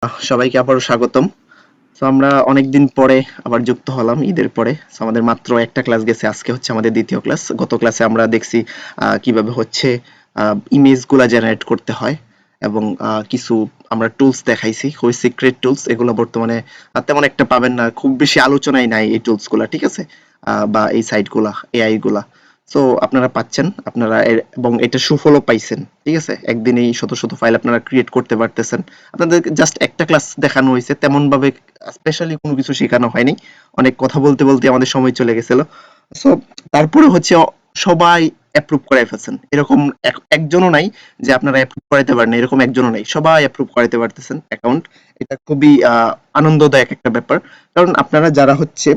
সবাইকে আবারও স্বাগতম। তো আমরা অনেকদিন পরে আবার যুক্ত হলাম ঈদের পরে। তো আমাদের মাত্র একটা ক্লাস গেছে, আজকে হচ্ছে আমাদের দ্বিতীয় ক্লাস। গত ক্লাসে আমরা দেখছি কিভাবে হচ্ছে ইমেজগুলা জেনারেট করতে হয় এবং কিছু আমরা টুলস দেখাইছি, খুবই সিক্রেট টুলস। এগুলো বর্তমানে তেমন একটা পাবেন না, খুব বেশি আলোচনায় নাই এই টুলসগুলা, ঠিক আছে? বা এই সাইটগুলা, এআই গুলা। সো আপনারা পাচ্ছেন, আপনারা এবং এটা সুফলও পাইছেন, ঠিক আছে? একদিনেই শত শত ফাইল আপনারা ক্রিয়েট করতে পারতেছেন। আপনাদের জাস্ট একটা ক্লাস দেখানো হয়েছে, তেমন ভাবে স্পেশালি কোনো কিছু শেখানো হয়নি। অনেক কথা বলতে বলতে আমাদের সময় চলে গেছিল। সো তারপরে হচ্ছে সবাই অ্যাপ্রুভ করাই ফেলছেন, এরকম একজনও নাই যে আপনারা অ্যাপ্রুভ করাইতে পারেন, এরকম একজনও নাই, সবাই অ্যাপ্রুভ করাইতে পারতেছেন অ্যাকাউন্ট। এটা খুবই আনন্দদায়ক একটা ব্যাপার। কারণ আপনারা যারা হচ্ছে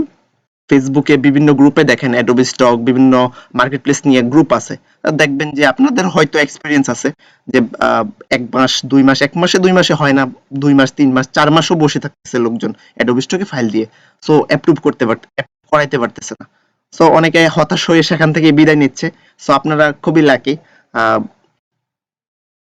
ফেসবুকে বিভিন্ন গ্রুপে দেখেন, অ্যাডোবি স্টক, বিভিন্ন মার্কেট প্লেস নিয়ে গ্রুপ আছে, দেখবেন যে আপনাদের হয়তো এক্সপিরিয়েন্স আছে যে আহ, 1 মাস 2 মাস, 1 মাসে 2 মাসে হয় না, 2 মাস 3 মাস 4 মাসও বসে থাকতেছে লোকজন অ্যাডোবি স্টকে ফাইল দিয়ে। সো অ্যাপ্রুভ করতে করাইতে পারতেছে না। সো অনেকে হতাশ হয়ে সেখান থেকে বিদায় নিচ্ছে। সো আপনারা খুবই লাকি।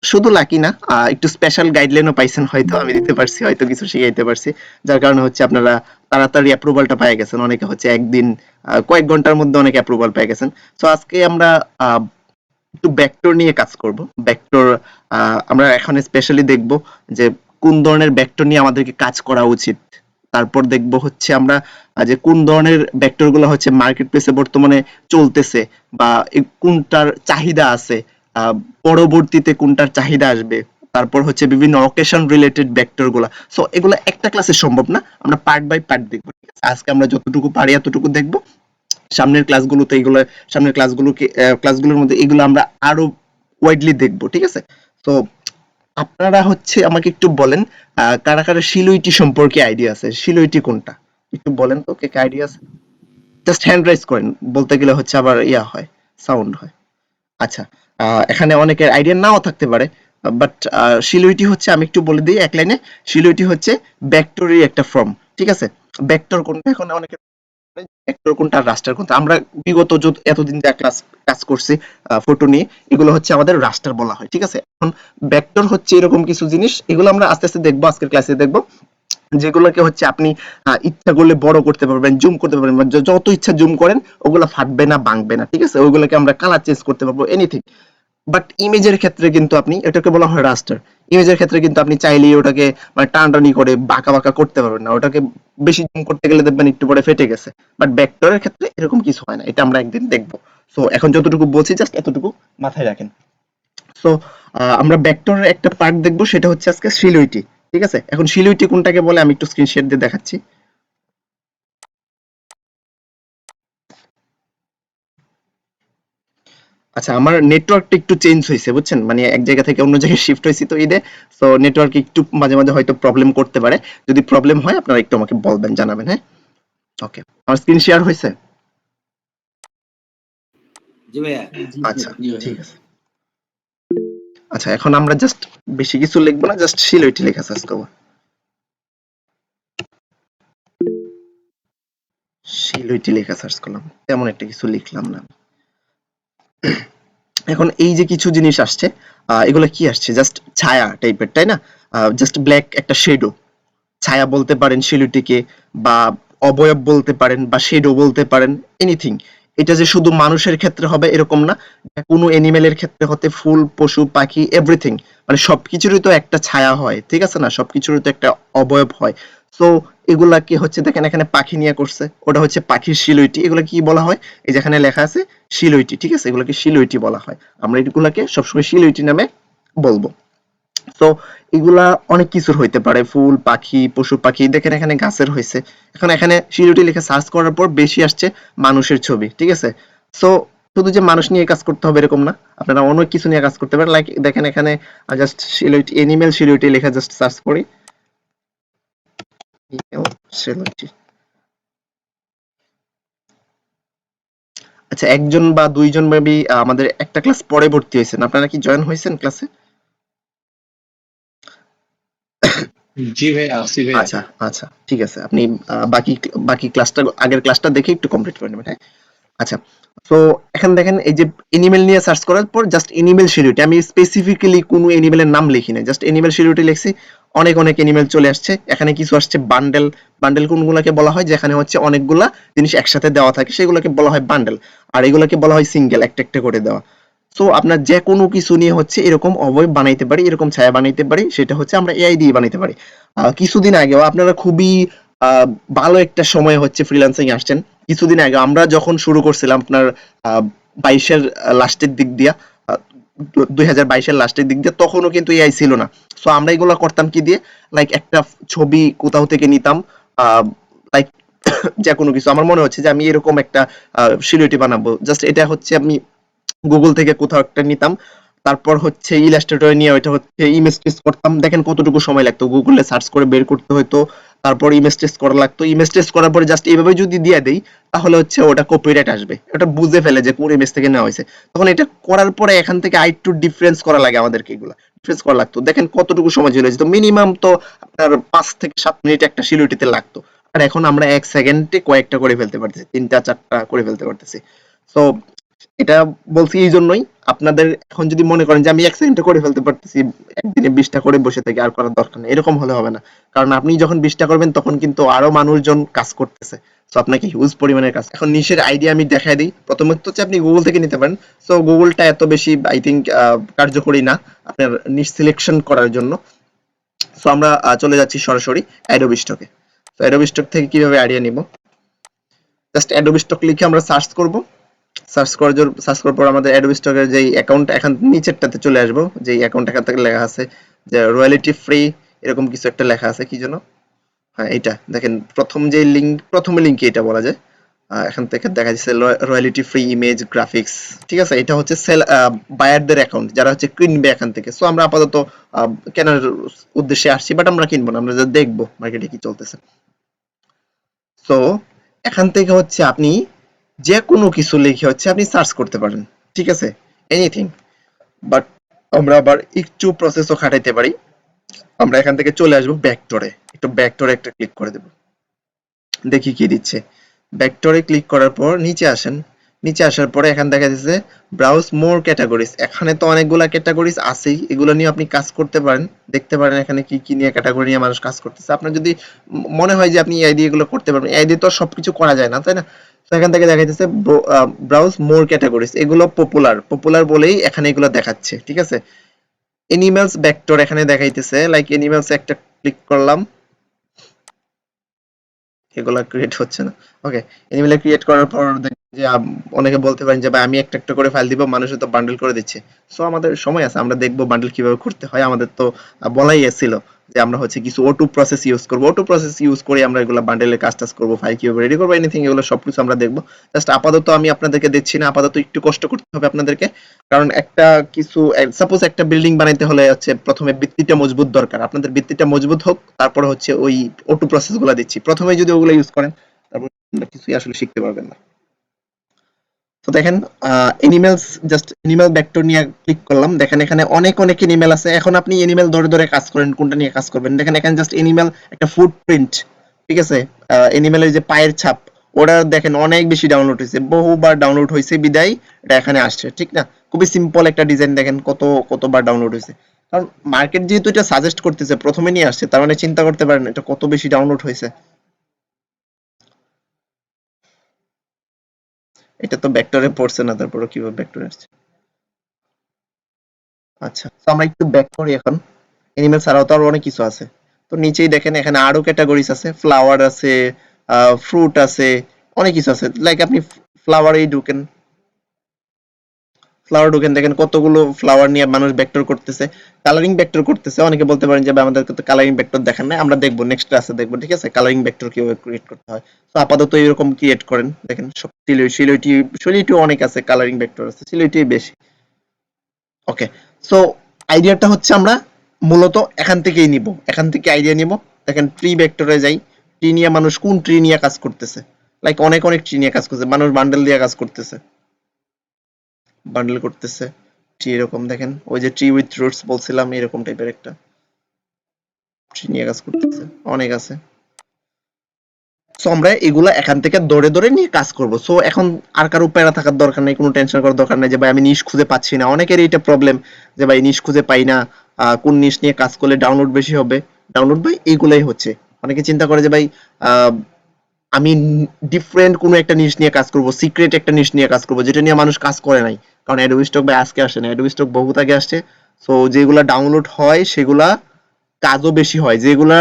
শুধু লাকি না, একটু স্পেশাল গাইডলাইনও পাইছেন, হয়তো আমি দিতে পারছি, হয়তো কিছু শিখাইতে পারছি, যার কারণে হচ্ছে আপনারা তাড়াতাড়ি অ্যাপ্রুভালটা পেয়ে গেছেন। অনেকে হচ্ছে একদিন, কয়েক ঘন্টার মধ্যে অনেকে অ্যাপ্রুভাল পেয়ে গেছেন। সো আজকে আমরা আহ, একটু ভেক্টর নিয়ে কাজ করব। ভেক্টর আমরা এখানে স্পেশালি দেখব যে কোন ধরনের ভেক্টর নিয়ে আমাদেরকে কাজ করা উচিত। তারপর দেখব হচ্ছে আমরা যে কোন ধরনের ভেক্টর গুলো হচ্ছে মার্কেট প্লেসে বর্তমানে চলতেছে, বা কোনটার চাহিদা আছে, আহ, পরবর্তীতে কোনটার চাহিদা আসবে। তারপর হচ্ছে বিভিন্ন অকেশন রিলেটেড ভেক্টর গুলা। সো এগুলো একটা ক্লাসে সম্ভব না, আমরা পার্ট বাই পার্ট দেখবো, ঠিক আছে? আজকে আমরা যতটুকু পারি এতটুকু দেখবো। সামনের ক্লাসগুলোতে এগুলো, সামনের ক্লাসগুলোর মধ্যে এগুলো আমরা আরো ওয়াইডলি দেখবো, ঠিক আছে? তো আপনারা হচ্ছে আমাকে একটু বলেন, কারা কারা শিলুইটি সম্পর্কে আইডিয়া আছে? শিলুইটি কোনটা একটু বলেন তো, কে আইডিয়া আছে? জাস্ট হ্যান্ড রাইজ করেন, বলতে গেলে হচ্ছে আবার ইয়া হয়, সাউন্ড হয়। আচ্ছা, এখানে অনেকের আইডিয়া নাও থাকতে পারে, বাট শিলুইটি হচ্ছে, আমি একটু বলে দিই এক লাইনে। শিলুইটি হচ্ছে ভেক্টরের একটা ফর্ম, ঠিক আছে? ভেক্টর কোনটা এখন অনেকে ভেক্টর কোনটা আর রাস্টার কোনটা, আমরা বিগত এতদিন যা ক্লাস কাজ করছি ফটো নিয়ে, এগুলো হচ্ছে আমাদের রাস্টার বলা হয়, ঠিক আছে? এখন ভেক্টর হচ্ছে এরকম কিছু জিনিস, এগুলো আমরা আস্তে আস্তে দেখবো, আজকের ক্লাসে দেখবো, যেগুলোকে হচ্ছে আপনি ইচ্ছা করলে বড় করতে পারবেন, জুম করতে পারবেন, বা যত ইচ্ছা জুম করেন, ওগুলো ফাটবে না, ভাঙবে না, ঠিক আছে? ওইগুলোকে আমরা কালার চেঞ্জ করতে পারবো, এনিথিং। বাট ইমেজের ক্ষেত্রে কিন্তু আপনি, এটাকে বলা হয় রাস্টার। ইমেজের ক্ষেত্রে কিন্তু আপনি চাইলেই ওটাকে মানে টানাটানি করে বাঁকা বাঁকা করতে পারবেন না, ওটাকে বেশি জুম করতে গেলে দেখবেন একটু পরে ফেটে গেছে। বাট ভেক্টরের ক্ষেত্রে এরকম কিছু হয় না, এটা আমরা একদিন দেখবো। সো এখন যতটুকু বলছি জাস্ট এতটুকু মাথায় রাখেন। সো আমরা ভেক্টরের একটা পার্ট দেখবো, সেটা হচ্ছে আজকে সিলুইটি, ঠিক আছে? এখন সিলুইটি কোনটাকে বলে আমি একটু স্ক্রিন শেয়ার দিয়ে দেখাচ্ছি। আচ্ছা, আমার নেটওয়ার্কটা একটু চেঞ্জ হয়েছে, বুঝছেন? মানে এক জায়গা থেকে অন্য জায়গায় শিফট হয়েছি তো ঈদে। সো নেটওয়ার্ক একটু মাঝে মাঝে হয়তো প্রবলেম করতে পারে। যদি প্রবলেম হয় আপনারা একটু আমাকে বলবেন, জানাবেন, হ্যাঁ? ওকে, আমার স্ক্রিন শেয়ার হয়েছে? জি ভাইয়া। আচ্ছা, ঠিক আছে। আচ্ছা, এখন আমরা জাস্ট বেশি কিছু লিখবো না, জাস্ট সিলুইটি লেখা সার্চ করবো। সিলুইটি লেখা সার্চ করলাম, তেমন একটা কিছু লিখলাম না। এখন এই যে কিছু জিনিস আসছে, এগুলো কি আসছে? জাস্ট ছায়া টাইপের, তাই না? জাস্ট ব্ল্যাক একটা শেডো, ছায়া বলতে পারেন শিলুটিকে, বা অবয়ব বলতে পারেন, বা শেডো বলতে পারেন, এনিথিং। এটা যে শুধু মানুষের ক্ষেত্রে হবে এরকম না, কোনো অ্যানিমেলের ক্ষেত্রে হতে, ফুল, পশু, পাখি, এভরিথিং, মানে সবকিছুরই তো একটা ছায়া হয়, ঠিক আছে না? সবকিছুরই তো একটা অবয়ব হয়। সো এগুলাকে হচ্ছে, দেখেন এখানে পাখি নিয়ে করছে, ওটা হচ্ছে পাখির শিলুইটি। এগুলো কি বলা হয়? এই যেখানে লেখা আছে শিলুইটি, ঠিক আছে? এগুলোকে শিলুইটি বলা হয়। আমরা এগুলাকে সবসময় শিলুইটি নামে বলবো। তো এগুলা অনেক কিছুর হইতে পারে, ফুল, পাখি, পশু পাখি, দেখেন এখানে গাছের হয়েছে। এখন এখানে শিলুটি লিখে সার্চ করার পর বেশি আসছে মানুষের ছবি, ঠিক আছে? সো শুধু যে মানুষ নিয়ে কাজ করতে হবে এরকম না, আপনারা অনেক কিছু নিয়ে কাজ করতে পারেন। লাইক দেখেন এখানে জাস্ট শিলুটি, এনিমেল শিলুটি লেখা জাস্ট সার্চ করি, শিলুটি। আচ্ছা, একজন বা দুইজন মেবি আমাদের একটা ক্লাস পরে ভর্তি হয়েছেন, আপনারা কি জয়েন হয়েছেন ক্লাসে? জি ভাই, আসি ভাইয়া। আচ্ছা আচ্ছা, ঠিক আছে। আপনি বাকি বাকি ক্লাসটা, আগের ক্লাসটা দেখে একটু কমপ্লিট করে নেবেন, হ্যাঁ? আচ্ছা, তো এখন দেখেন এই যে এনিমেল নিয়ে সার্চ করার পর জাস্ট এনিমেল শিডিউলটি, আমি স্পেসিফিক্যালি কোনো এনিমেলের নাম লিখি না, জাস্ট এনিমেল শিডিউলটি লিখছি। অনেক অনেক এনিমেল চলে আসছে। এখানে কিছু আসছে বান্ডেল। বান্ডেল কোনগুলোকে বলা হয়, যেখানে হচ্ছে অনেকগুলা জিনিস একসাথে দেওয়া থাকে, সেগুলোকে বলা হয় বান্ডেল। আর এগুলোকে বলা হয় সিঙ্গেল, একটা একটা করে দেওয়া। সো আপনার যে কোনো কিছু নিয়ে হচ্ছে এরকম অবয়ব বানাইতে পারি, এরকম ছায়া বানাইতে পারি, সেটা হচ্ছে আমরা এআই দিয়ে বানাইতে পারি। কিছুদিন আগেও আপনারা খুবই আহ, ভালো একটা সময় হচ্ছে ফ্রিল্যান্সিং আসছেন। কিছুদিন আগে আমরা যখন শুরু করছিলাম আপনার 22-এর লাস্টের দিক দিয়া, 2022-এর লাস্টের দিক দিয়ে, তখনও কিন্তু এআই ছিল না। সো আমরা এগুলো করতাম কি দিয়ে, লাইক একটা ছবি কোথাও থেকে নিতাম, লাইক যে কোনো কিছু, আমার মনে হচ্ছে যে আমি এরকম একটা সিলুইটি বানাবো, জাস্ট এটা হচ্ছে আমি গুগল থেকে কোথাও একটা নিতাম, তারপর হচ্ছে ইলাস্ট্রেটরে নিয়ে ওইটা হচ্ছে ইমেজ টেস্ট করতাম। দেখেন কতটুকু সময় লাগতো, গুগলে সার্চ করে বের করতে হতো, তারপর ইমেজ টেস্ট করা লাগতো। ইমেজ টেস্ট করার পরে জাস্ট এইভাবে যদি দিয়ে দেই, তাহলে হচ্ছে ওটা কপিরাইট আসবে, ওটা বুঝে ফেলে যে কোন ইমেজ থেকে নেওয়া হয়েছে। তখন এটা করার পরে এখান থেকে একটু ডিফারেন্স করা লাগে আমাদেরকে, এগুলা ডিফারেন্স করা লাগতো। দেখেন কতটুকু সময় চলে যেত, মিনিমাম তো আপনার 5 থেকে 7 মিনিট একটা শিলুটিতে লাগতো। আর এখন আমরা 1 সেকেন্ডে কয়েকটা করে ফেলতে পারতেছি, 3টা 4টা করে ফেলতে পারতেছি। সো এটা বলছি এই জন্যই, আপনাদের এখন যদি মনে করেন যে আমি 1 সেকেন্ডে করে ফেলতে পারতেছি, একদিনে 20টা করে বসে থেকে আর করার দরকার নেই, এরকম হলে হবে না। কারণ আপনি যখন 20টা করবেন তখন কিন্তু আরো মানুষজন কাজ করতেছে। সো আপনাকে হিউজ পরিমাণের কাজ। এখন নিশের আইডিয়া আমি দেখাই দিই। প্রথমত হচ্ছে আপনি গুগল থেকে নিতে পারেন। সো গুগলটা এত বেশি আই থিঙ্ক কার্যকরী না আপনার নিশ সিলেকশন করার জন্য। সো আমরা চলে যাচ্ছি সরাসরি অ্যাডোবি স্টকে। তো অ্যাডোবি স্টক থেকে কিভাবে আইডিয়া নিব, জাস্ট অ্যাডোবি স্টক লিখে আমরা সার্চ করব। সার্চ করার পর আমাদের অ্যাডোবি স্টকের যেই অ্যাকাউন্ট এখান নিচেরটাতে চলে আসবো, যেই অ্যাকাউন্ট এখান থেকে লেখা আছে যে রয়্যালিটি ফ্রি, এরকম কিছু একটা লেখা আছে, কি যেন, হ্যাঁ এটা দেখেন প্রথম যে লিঙ্ক, প্রথম লিঙ্কে এটা বলা যায়। এখান থেকে দেখা যাচ্ছে রয়্যালিটি ফ্রি ইমেজ গ্রাফিক্স, ঠিক আছে। এটা হচ্ছে সেল বায়ারদের অ্যাকাউন্ট, যারা হচ্ছে কিনবে এখান থেকে। সো আমরা আপাতত কেনার উদ্দেশ্যে আসছি, বাট আমরা কিনবো না, আমরা যা দেখবো মার্কেটে কি চলতেছে। সো এখান থেকে হচ্ছে আপনি যে কোনো কিছু লিখে হচ্ছে আপনি সার্চ করতে পারেন, ঠিক আছে, এনিথিং। বাট আমরা আবার একটু প্রসেসও খাটাইতে পারি। আমরা এখান থেকে চলে আসবো ব্যাকডোরে, একটু ব্যাকডোরে একটা ক্লিক করে দেব, দেখি কি দিচ্ছে। ব্যাকডোরে ক্লিক করার পর নিচে আসেন। নিচে আসার পরে এখানে দেখা যাচ্ছে ব্রাউজ মোর ক্যাটাগরিজ। এখানে তো অনেকগুলা ক্যাটাগরিজ আছেই, এগুলো নিয়ে আপনি কাজ করতে পারেন, দেখতে পারেন এখানে কি কি নিয়ে ক্যাটাগরি নিয়ে মানুষ কাজ করতেছে। আপনার যদি মনে হয় যে আপনি এআই দিয়ে এগুলো করতে পারবেন, এআই দিয়ে তো সবকিছু করা যায় না, তাই না? তো এখান থেকে দেখা যাচ্ছে ব্রাউজ মোর ক্যাটাগরিজ, এগুলো পপুলার পপুলার বলেই এখানে এগুলো দেখাচ্ছে, ঠিক আছে। এনিমেলস ভেক্টর এখানে দেখাইতেছে, লাইক এনিমেলস একটা ক্লিক করলাম, এগুলা ক্রিয়েট হচ্ছে না। ওকে, এনিমেল ক্রিয়েট করার পর দেখবেন যে অনেকে বলতে পারেন যে ভাই আমি একটা একটা করে ফাইল দিব, মানুষে তো বান্ডেল করে দিচ্ছে। সো আমাদের সময় আছে, আমরা দেখবো বান্ডেল কিভাবে করতে হয়। আমাদের তো বলাই ছিল যে আমরা হচ্ছে কিছু O2 প্রসেস ইউজ করবো, O2 প্রসেস ইউজ করে আমরা এগুলো বান্ডেলে কাজ টাজ করবো, ফাইল কিভাবে রেডি করবো, এনিথিং, এগুলো সবকিছু আমরা দেখবো। জাস্ট আপাতত আমি আপনাদেরকে দিচ্ছি না, আপাতত একটু কষ্ট করতে হবে আপনাদেরকে। কারণ একটা কিছু, সাপোজ একটা বিল্ডিং বানাইতে হলে হচ্ছে প্রথমে ভিত্তিটা মজবুত দরকার, আপনাদের ভিত্তিটা মজবুত হোক, তারপরে হচ্ছে ওই O2 প্রসেস গুলা দিচ্ছি। প্রথমে যদি ওগুলো ইউজ করেন, তারপর কিছুই আসলে শিখতে পারবেন না। তো দেখেন এনিমেলস, জাস্ট এনিমেল ভেক্টর নিয়ে ক্লিক করলাম, দেখেন এখানে অনেক অনেক এনিমেল আছে। এখন আপনি এনিমেল ধরে ধরে কাজ করেন, কোনটা নিয়ে কাজ করবেন। দেখেন এখানে জাস্ট এনিমেল একটা ফুটপ্রিন্ট, ঠিক আছে, এনিমেলের যে পায়ের ছাপ, ওটা দেখেন অনেক বেশি ডাউনলোড হয়েছে, বহুবার ডাউনলোড হয়েছে বিদায় এটা এখানে আসছে, ঠিক না? খুবই সিম্পল একটা ডিজাইন, দেখেন কতবার ডাউনলোড হয়েছে। কারণ মার্কেট যেহেতু এটা সাজেস্ট করতেছে, প্রথমে নিয়ে আসছে, তার মানে চিন্তা করতে পারেন এটা কত বেশি ডাউনলোড হয়েছে। এটা তো ভেক্টরে পড়ছে না, তারপরে কিভাবে ভেক্টরে আসছে? আচ্ছা, তো আমরা একটু ব্যাক করি এখন। এনিমেল ছাড়াও তো আরো অনেক কিছু আছে। তো নিচেই দেখেন এখানে আরো ক্যাটাগরিজ আছে, ফ্লাওয়ার আছে, ফ্রুট আছে, অনেক কিছু আছে। লাইক আপনি ফ্লাওয়ারেই ঢুকেন, ফ্লাওয়ার ঢুকেন, দেখেন কতগুলো ফ্লাওয়ার নিয়ে মানুষ ভেক্টর করতেছে, কালারিং ভেক্টর করতেছে। অনেকে বলতে পারেন যে ভাই আমাদেরকে তো কালারিং ভেক্টর দেখান না, আমরা দেখবো নেক্সট ক্লাসে দেখবো, ঠিক আছে, কালারিং ভেক্টর কিভাবে ক্রিয়েট করতে হয়। তো আপাতত এরকম ক্রিয়েট করেন, দেখেন সব সিলুইটি অনেক আছে, কালারিং ভেক্টর আছে, সিলুইটি বেশি। ওকে, সো আইডিয়াটা হচ্ছে আমরা মূলত এখান থেকেই নিব, এখান থেকে আইডিয়া নিব। দেখেন ট্রি ভেক্টরে যাই, ট্রি নিয়ে মানুষ কোন ট্রি নিয়ে কাজ করতেছে, লাইক অনেক অনেক ট্রি নিয়ে কাজ করতেছে, মানুষ বান্ডেল দিয়ে কাজ করতেছে, বান্ডেল করতেছে ট্রি, এরকম দেখেন ওই যে ট্রি উইথ রুটস বলছিলাম, এরকম টাইপের একটা ট্রি নিয়ে কাজ করতেছে, অনেক আছে। সো আমরা এগুলা এখান থেকে ধরে ধরে নিয়ে কাজ করব। সো এখন আর কারো প্যারা থাকার দরকার নেই, কোনো টেনশন করার দরকার নেই যে ভাই আমি নিশ খুঁজে পাচ্ছি না। অনেকেরই এটা প্রবলেম যে ভাই নিশ খুঁজে পাই না, কোন নিশ নিয়ে কাজ করলে ডাউনলোড বেশি হবে। ডাউনলোড বাই এইগুলাই হচ্ছে। অনেকে চিন্তা করে যে ভাই আহ, আমি ডিফারেন্ট কোনো একটা নিশ নিয়ে কাজ করব, সিক্রেট একটা নিশ নিয়ে কাজ করব যেটা নিয়ে মানুষ কাজ করে নাই। কারণ অ্যাডোবি স্টক ভাই আজকে আসে না, অ্যাডোবি স্টক বহুত আগে আসছে। সো যেগুলা ডাউনলোড হয় সেগুলা কাজও বেশি হয়। যেগুলা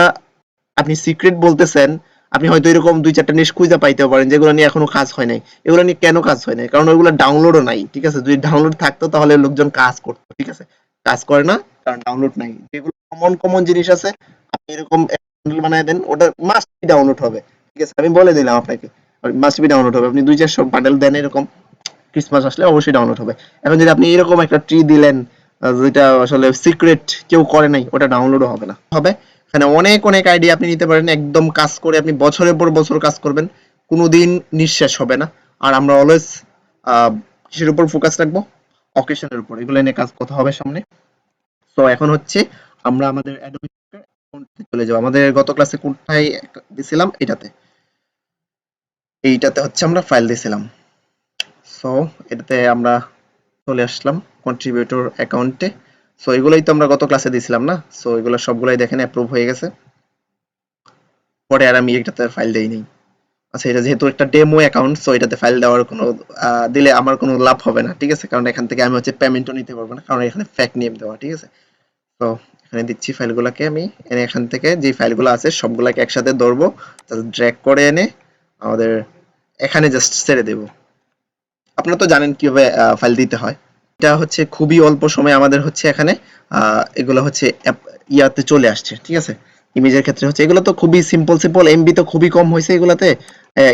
আপনি সিক্রেট বলতেছেন, আপনি হয়তো এরকম ২-৪টা নিশ খুঁজে পাইতে পারেন যেগুলো নিয়ে এখনো কাজ হয় নাই। এগুলো নিয়ে কেন কাজ হয় নাই? কারণ ওইগুলো ডাউনলোডও নাই। ঠিক আছে? যদি ডাউনলোড থাকতো তাহলে লোকজন কাজ করতো। ঠিক আছে? কাজ করে না কারণ ডাউনলোড নাই। যেগুলো কমন কমন জিনিস আছে আপনি এরকম বান্ডেল বানায় দেন, ওটা মাস্ট বি ডাউনলোড হবে। ঠিক আছে? আমি বলে দিলাম আপনাকে। মাস্ট বি ডাউনলোড হবে। আপনি ২-৪০০ বান্ডেল দেন এরকম, ক্রিসমাস আসলে অবশ্যই ডাউনলোড হবে। এখন যদি আপনি এরকম একটা ট্রি দিলেন যেটা আসলে সিক্রেট কেউ করে নাই, ওটা ডাউনলোডও হবে না। হবে এখানে অনেক অনেক আইডিয়া আপনি নিতে পারেন, একদম কাজ করে আপনি বছরের পর বছর কাজ করবেন, কোনোদিন নিঃশেষ হবে না। আর আমরা অলওয়েজ কিসের উপর ফোকাস রাখবো? অকেশনের উপর। এগুলো নিয়ে কাজ কথা হবে সামনে। তো এখন হচ্ছে আমরা আমাদের অ্যাডোবি চলে যাবো। আমাদের গত ক্লাসে কোনটায় দিছিলাম? এইটাতে হচ্ছে আমরা ফাইল দিছিলাম। সো এটাতে আমরা চলে আসলাম কন্ট্রিবিউটর অ্যাকাউন্টে। সো এগুলোই তো আমরা গত ক্লাসে দিছিলাম না? সো এগুলো সবগুলাই দেখেন অ্যাপ্রুভ হয়ে গেছে। পরে আর আমি এটাতে ফাইল দেইনি। আচ্ছা, এটা যেহেতু একটা ডেমো অ্যাকাউন্ট, সো এটাতে ফাইল দেওয়ার কোনো দিলে আমার কোনো লাভ হবে না। ঠিক আছে? কারণ এখান থেকে আমি হচ্ছে পেমেন্টও নিতে পারবো না, কারণ এখানে ফেক নেম দেওয়া। ঠিক আছে? তো এখানে দিচ্ছি ফাইলগুলোকে আমি এনে, এখান থেকে যে ফাইলগুলো আছে সবগুলাকে একসাথে ধরবো, ড্র্যাগ করে এনে আমাদের এখানে জাস্ট ছেড়ে দেবো। আপনারা তো জানেন কিভাবে ফাইল দিতে হয়। এটা হচ্ছে খুবই অল্প সময় আমাদের হচ্ছে এখানে এগুলো হচ্ছে ইয়াতে চলে আসছে। ঠিক আছে? ইমেজের ক্ষেত্রে হচ্ছে এগুলো তো খুবই সিম্পল সিম্পল, এমবি তো খুবই কম হয়েছে এগুলাতে।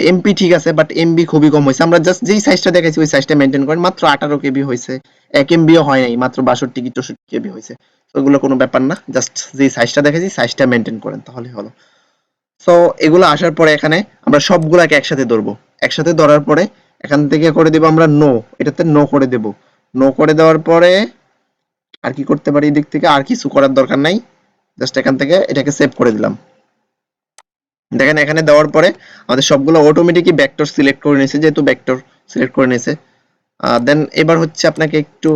এমপি ঠিক আছে, বাট এমবি খুবই কম হয়েছে। আমরা জাস্ট যেই সাইজটা দেখাইছি ওই সাইজটা মেনটেন করেন। মাত্র 18 কেবি হয়েছে, 1 এমবিও হয় নাই, মাত্র 62 কি 64 কেবি হয়েছে। তো এগুলো কোনো ব্যাপার না, জাস্ট যেই সাইজটা দেখাইছি সাইজটা মেনটেন করেন তাহলে হলো। সো এগুলো আসার পরে এখানে আমরা সবগুলাকে একসাথে ধরবো। একসাথে ধরার পরে এখান থেকে করে দেব আমরা নো, এটাতে নো করে দেব। নো করে দেওয়ার পরে আর কি করতে পারি? এই দিক থেকে আর কিছু করার দরকার নাই, জাস্ট এখান থেকে এটাকে সেভ করে দিলাম। দেখেন এখানে দেওয়ার পরে আমাদের সবগুলো অটোমেটিকই ভেক্টর সিলেক্ট করে নিয়েছে, যেহেতু ভেক্টর সিলেক্ট করে নিয়েছে। দেন এবার হচ্ছে আপনাকে একটু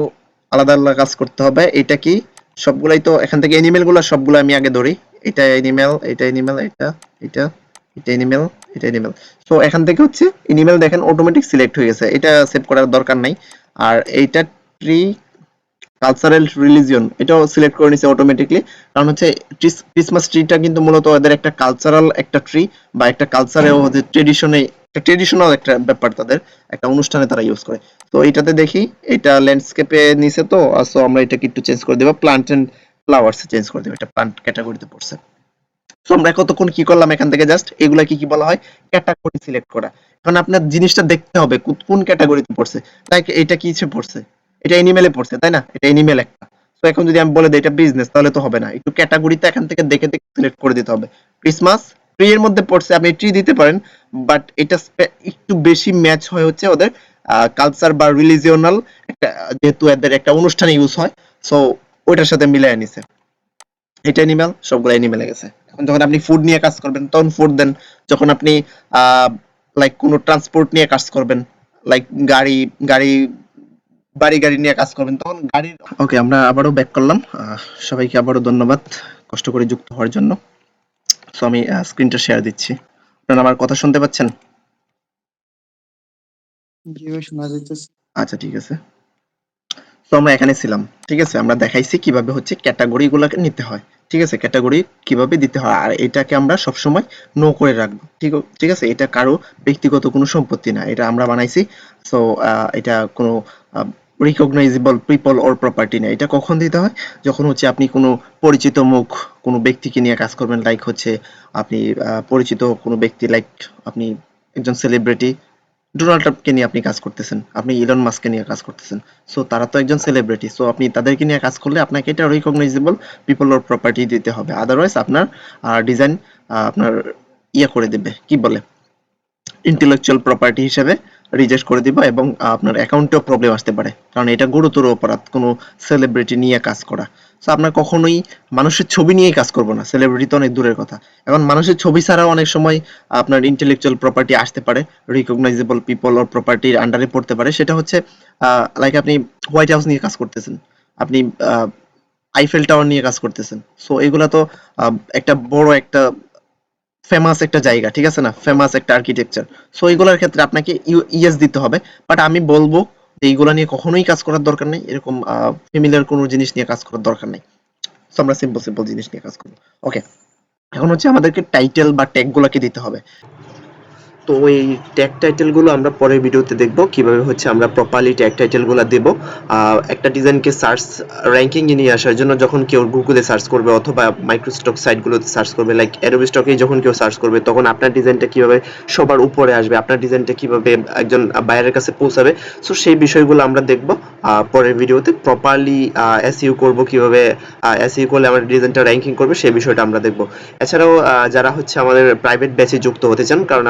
আলাদা আলাদা কাজ করতে হবে। এটা কি? সবগুলাই তো এখান থেকে এনিমেল গুলো সবগুলো আমি আগে ধরি। এটা এনিমেল, এটা এনিমেল, এটা এটা এটা এনিমেল, এটা এনিমেল। সো এখান থেকে হচ্ছে এনিমেল দেখেন অটোমেটিক সিলেক্ট হয়ে গেছে, এটা সেভ করার দরকার নাই। আর এইটা ট্রি কালচারাল রিলিজিয়ন, এটাও সিলেক্ট করে নিছে অটোমেটিকলি। কারণ হচ্ছে ক্রিসমাস ট্রিটা কিন্তু মূলত ওদের একটা কালচারাল একটা ট্রি, বা একটা কালচারে ওদের ট্রেডিশনে একটা ট্রেডিশনাল একটা ব্যাপার, তাদের একটা অনুষ্ঠানে তারা ইউজ করে। তো এটাতে দেখি এটা ল্যান্ডস্কেপে নিছে, তো সো আমরা এটাকে একটু চেঞ্জ করে দেব, প্লান্ট এন্ড ফ্লাওয়ার্স চেঞ্জ করে দেব, এটা প্লান্ট ক্যাটাগরিতে পড়ছে। সো আমরা কতক্ষণ কি করলাম? এখান থেকে জাস্ট এগুলা কি কি বলা হয়? ক্যাটাগরি সিলেক্ট করা। এখন আপনার জিনিসটা দেখতে হবে কোন ক্যাটাগরিতে পড়ছে। লাইক এটা কিসে পড়ছে? এটা এনিমেলে পড়ছে, তাই না? এটা এনিমেল একটা। তো এখন যদি আমি বলে দিই এটা বিজনেস, তাহলে তো হবে না। একটু ক্যাটাগরিতে এখান থেকে দেখে দেখে সিলেক্ট করে দিতে হবে। ক্রিসমাস ট্রি এর মধ্যে পড়ছে, আপনি ট্রি দিতে পারেন, বাট এটা একটু বেশি ম্যাচ হয় হচ্ছে ওদের কালচার বা রিলিজিওনাল একটা, যেহেতু এদের একটা অনুষ্ঠানে ইউজ হয়। সো ওইটার সাথে মিলাই নিছে। এটা এনিম্যাল, সবগুলো এনিমেলে গেছে। এখন যখন আপনি ফুড নিয়ে কাজ করবেন তখন ফুড দেন। যখন আপনি লাইক কোনো ট্রান্সপোর্ট নিয়ে কাজ করবেন, লাইক গাড়ি গাড়ি বাড়ি গাড়ি নিয়ে কাজ করবেন তখন গাড়ির। ওকে, আমরা আবারও ব্যাক করলাম। সবাইকে আবারও ধন্যবাদ কষ্ট করে যুক্ত হওয়ার জন্য। সো আমি স্ক্রিনটা শেয়ার দিচ্ছি। আপনারা আমার কথা শুনতে পাচ্ছেন? জি ভাই, শোনা যাইতেছে। আচ্ছা, ঠিক আছে। তো আমরা এখানে ছিলাম। ঠিক আছে? আমরা দেখাইছি কিভাবে হচ্ছে ক্যাটাগরি গুলাকে নিতে হয়। ঠিক আছে? ক্যাটাগরি কিভাবে দিতে হয়, আর এটাকে আমরা সবসময় নো করে রাখবো। ঠিক আছে? এটা কারো ব্যক্তিগত কোনো সম্পত্তি না, এটা আমরা বানাইছি। সো এটা কোনো রিকগনাইজেবল পিপল অর প্রপার্টি না। এটা কখন দিতে হয়? যখন হচ্ছে আপনি কোনো পরিচিত মুখ কোনো ব্যক্তিকে নিয়ে কাজ করবেন, লাইক হচ্ছে আপনি পরিচিত কোনো ব্যক্তি, লাইক আপনি একজন সেলিব্রিটি ডোনাল্ড ট্রাম্পকে নিয়ে আপনি কাজ করতেছেন, আপনি ইলন মাস্ককে নিয়ে কাজ করতেছেন। সো তারা তো একজন সেলিব্রিটি, সো আপনি তাদেরকে নিয়ে কাজ করলে আপনাকে এটা রিকগনাইজেবল পিপল অর প্রপার্টি দিতে হবে। আদারওয়াইজ আপনার ডিজাইন আপনার করে দেবে, কি বলে, ইন্টেলেকচুয়াল প্রপার্টি হিসেবে রিজেক্ট করে দিব, এবং আপনার অ্যাকাউন্টেও প্রবলেম আসতে পারে, কারণ এটা গুরুতর অপরাধ কোনো সেলিব্রিটি নিয়ে কাজ করা। সো আপনার কখনোই মানুষের ছবি নিয়ে কাজ করবো না, সেলিব্রিটি তো অনেক দূরের কথা। এখন মানুষের ছবি ছাড়াও অনেক সময় আপনার ইন্টেলেকচুয়াল প্রপার্টি আসতে পারে, রিকগনাইজেবল পিপল অর প্রপার্টির আন্ডারে পড়তে পারে। সেটা হচ্ছে লাইক আপনি হোয়াইট হাউস নিয়ে কাজ করতেছেন, আপনি আইফেল টাওয়ার নিয়ে কাজ করতেছেন। সো এগুলা তো একটা বড় একটা ফেমাস একটা জায়গা, ঠিক আছে না, ফেমাস একটা আর্কিটেকচার। সো এইগুলোর ক্ষেত্রে আপনাকে ইএস দিতে হবে। বাট আমি বলবো যে এইগুলা নিয়ে কখনোই কাজ করার দরকার নেই, এরকম ফ্যামিলিয়ার কোনো জিনিস নিয়ে কাজ করার দরকার নেই। সো আমরা সিম্পল সিম্পল জিনিস নিয়ে কাজ করবো। ওকে, এখন হচ্ছে আমাদেরকে টাইটেল বা ট্যাগ গুলাকে দিতে হবে। তো এই ট্যাগ টাইটেল গুলো আমরা পরের ভিডিওতে দেখব কিভাবে হচ্ছে আমরা প্রপারলি ট্যাগ টাইটেল গুলো দেব। একটা ডিজাইনকে সার্চ র্যাঙ্কিং এ নিয়ে আসার জন্য যখন কেউ গুগলে সার্চ করবে অথবা মাইক্রোস্টক সাইট গুলোতে সার্চ করবে, লাইক অ্যাডোবি স্টকে যখন কেউ সার্চ করবে, তখন আপনার ডিজাইনটা কিভাবে সবার উপরে আসবে, আপনার ডিজাইনটা কিভাবে একজন বায়ারের কাছে পৌঁছাবে, সো সেই বিষয়গুলো আমরা দেখব পরের ভিডিওতে। প্রপারলি এসইও করব, কিভাবে এসইও করলে আমার ডিজাইনটা র্যাঙ্কিং করবে সেই বিষয়টা আমরা দেখব। এছাড়াও যারা হচ্ছে আমাদের প্রাইভেট ব্যাচে যুক্ত হতে চান, কারণ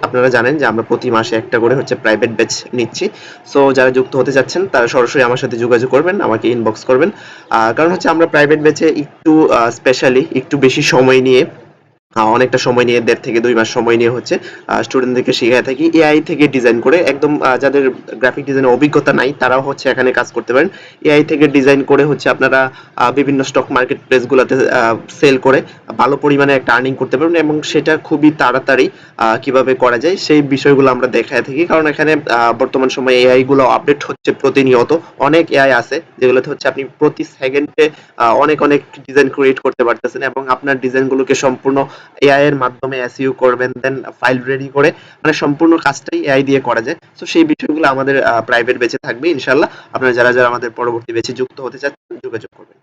আপনারা জানেন যে আমরা প্রতি মাসে একটা করে হচ্ছে প্রাইভেট ব্যাচ নিচ্ছি। সো যারা যুক্ত হতে চাচ্ছেন তারা সরাসরি আমার সাথে যোগাযোগ করবেন, আমাকে ইনবক্স করবেন। কারণ হচ্ছে আমরা প্রাইভেট ব্যাচে একটু স্পেশালি একটু বেশি সময় নিয়ে, অনেকটা সময় নিয়ে 1.5 থেকে 2 মাস সময় নিয়ে হচ্ছে স্টুডেন্টদেরকে শেখায় থাকি এআই থেকে ডিজাইন করে। একদম যাদের গ্রাফিক ডিজাইনের অভিজ্ঞতা নাই তারাও হচ্ছে এখানে কাজ করতে পারেন। এআই থেকে ডিজাইন করে হচ্ছে আপনারা বিভিন্ন স্টক মার্কেট প্লেসগুলোতে সেল করে ভালো পরিমাণে একটা আর্নিং করতে পারবেন, এবং সেটা খুবই তাড়াতাড়ি কিভাবে করা যায় সেই বিষয়গুলো আমরা দেখায় থাকি। কারণ এখানে বর্তমান সময়ে এআই গুলো আপডেট হচ্ছে প্রতিনিয়ত। অনেক এআই আছে যেগুলোতে হচ্ছে আপনি প্রতি সেকেন্ডে অনেক অনেক ডিজাইন ক্রিয়েট করতে পারতেছেন, এবং আপনার ডিজাইনগুলোকে সম্পূর্ণ এআই এর মাধ্যমে এসইও করবেন, দেন ফাইল রেডি করে, মানে সম্পূর্ণ কাজটাই এআই দিয়ে করা যায়। তো সেই বিষয়গুলো আমাদের প্রাইভেট ব্যাচে থাকবে ইনশাআল্লাহ। আপনারা যারা যারা আমাদের পরবর্তী ব্যাচে যুক্ত হতে চাচ্ছেন যোগাযোগ করবেন।